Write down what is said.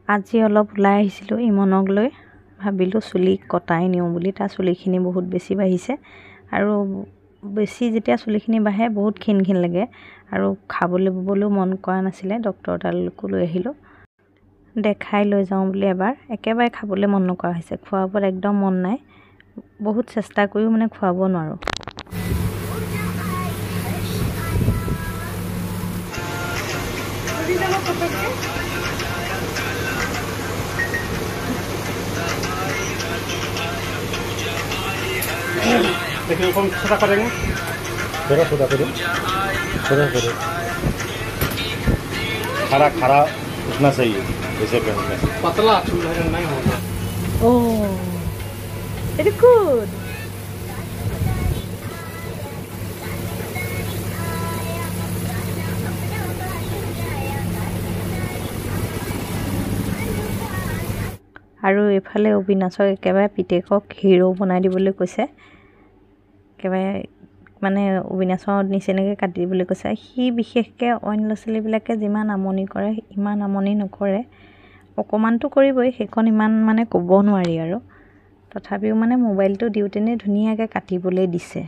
আজি অলপ ওলাই আহিছিলোঁ ইমনক লৈ ভাবিলোঁ চুলি কটাই নিওঁ বুলি তাৰ চুলিখিনি বহুত বেছি বাঢ়িছে আৰু বেছি যেতিয়া চুলিখিনি বাঢ়ে বহুত ক্ষীণ লাগে আৰু খাবলৈ ববলৈও মন কৰা নাছিলে ডক্টৰ তালৈকো লৈ আহিলোঁ দেখাই লৈ যাওঁ বুলি একেবাৰে খাবলৈ মন নকৰা হৈছে খোৱাৰ ওপৰত একদম মন নাই বহুত চেষ্টা কৰিও মানে খুৱাব নোৱাৰোঁ लेकिन कौन छोटा करेंगे थोड़ा छोटा करो खरा उठना चाहिए जैसे पहनने पतला नहीं होगा Oh, very good. আৰু এফালে অবিনাশক একেবাৰে পিতেকক হিৰো বনাই দিবলৈ কৈছে একেবাৰে মানে অবিনাশৰ নিচিনাকৈ কাটি দিবলৈ কৈছে সি বিশেষকৈ অইন ল'ৰা ছোৱালীবিলাকে যিমান আমনি কৰে ইমান আমনি নকৰে অকণমানটো কৰিবই সেইখন ইমান মানে ক'ব নোৱাৰি আৰু তথাপিও মানে মোবাইলটো দিওঁতেনে ধুনীয়াকৈ কাটিবলৈ দিছে